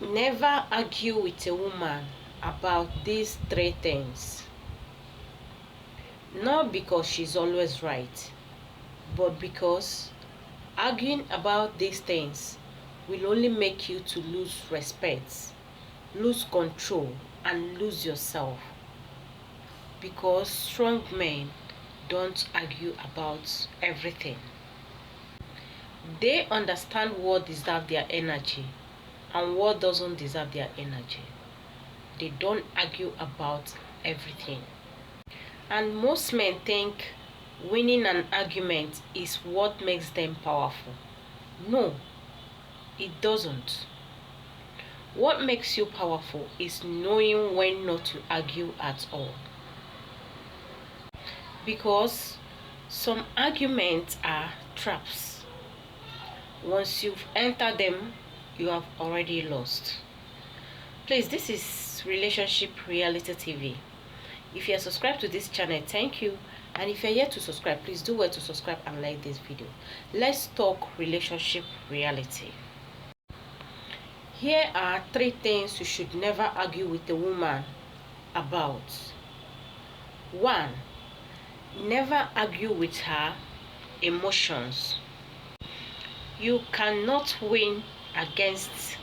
Never argue with a woman about these three things. Not because she's always right, but because arguing about these things will only make you to lose respect, lose control, and lose yourself. Because strong men don't argue about everything. They understand what deserves their energy and what doesn't deserve their energy. They don't argue about everything. And most men think winning an argument is what makes them powerful. No, it doesn't. What makes you powerful is knowing when not to argue at all. Because some arguments are traps. Once you've entered them, you have already lost. Please, this is Relationship Reality TV. If you are subscribed to this channel, thank you. And if you're yet to subscribe, please do well to subscribe and like this video. Let's talk relationship reality. Here are three things you should never argue with a woman about. 1. Never argue with her emotions. You cannot win against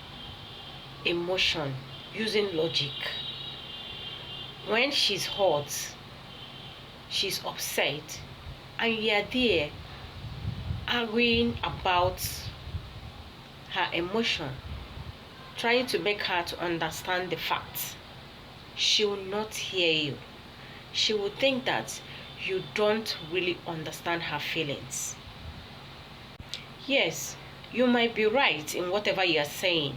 emotion using logic. When she's hot, she's upset, and you're there arguing about her emotion, trying to make her to understand the facts, she will not hear you. She will think that you don't really understand her feelings. Yes, you might be right in whatever you are saying.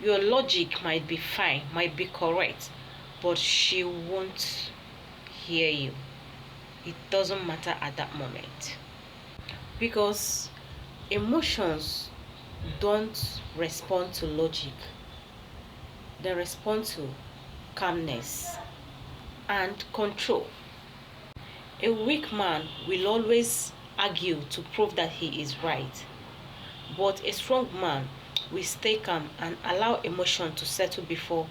Your logic might be fine, might be correct, but she won't hear you. It doesn't matter at that moment. Because emotions don't respond to logic. They respond to calmness and control. A weak man will always argue to prove that he is right. But a strong man will stay calm and allow emotion to settle before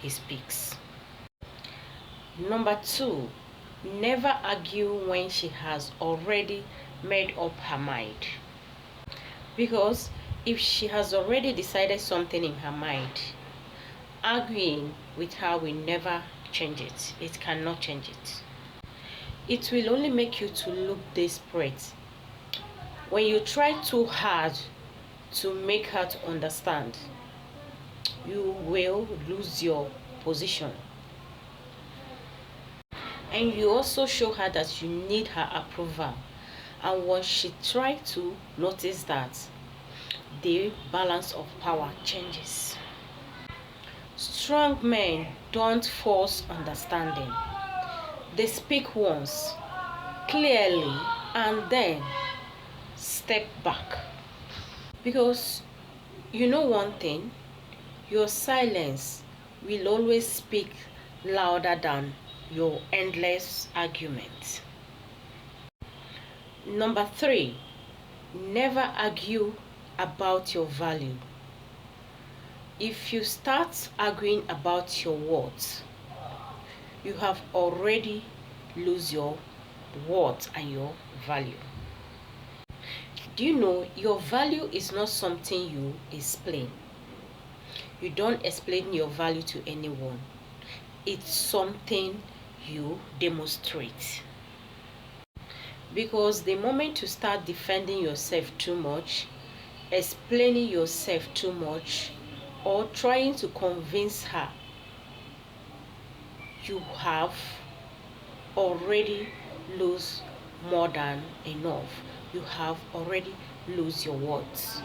he speaks. Number 2, never argue when she has already made up her mind. Because if she has already decided something in her mind, arguing with her will never change it. It cannot change it. It will only make you to look desperate. When you try too hard to make her to understand, you will lose your position. And you also show her that you need her approval. And once she tries to notice that, the balance of power changes. Strong men don't force understanding. They speak once, clearly, and then step back. Because you know one thing, your silence will always speak louder than your endless arguments. Number 3, never argue about your value. If you start arguing about your worth, you have already lose your worth and your value. Do you know your value is not something you explain? You don't explain your value to anyone. It's something you demonstrate. Because the moment you start defending yourself too much, explaining yourself too much, or trying to convince her, you have already lose more than enough. You have already lose your words.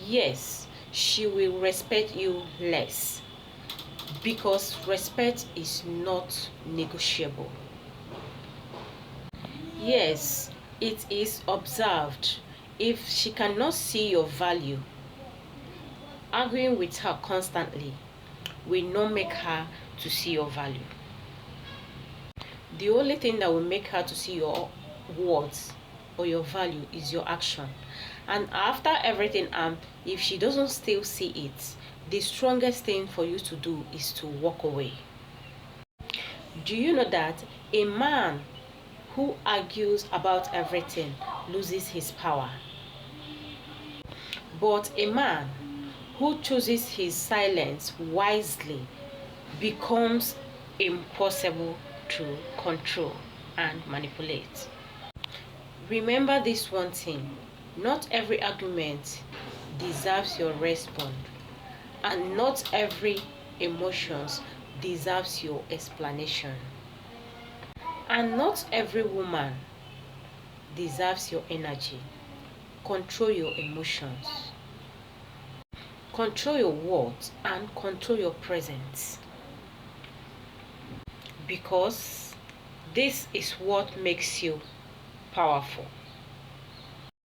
Yes, she will respect you less, because respect is not negotiable. Yes, it is observed. If she cannot see your value, arguing with her constantly will not make her to see your value. The only thing that will make her to see your words or your value is your action. And after everything, if she doesn't still see it, the strongest thing for you to do is to walk away. Do you know that a man who argues about everything loses his power? But a man who chooses his silence wisely becomes impossible to control and manipulate. Remember this one thing: not every argument deserves your response, and not every emotions deserves your explanation, and not every woman deserves your energy. Control your emotions, control your words, and control your presence, because this is what makes you powerful.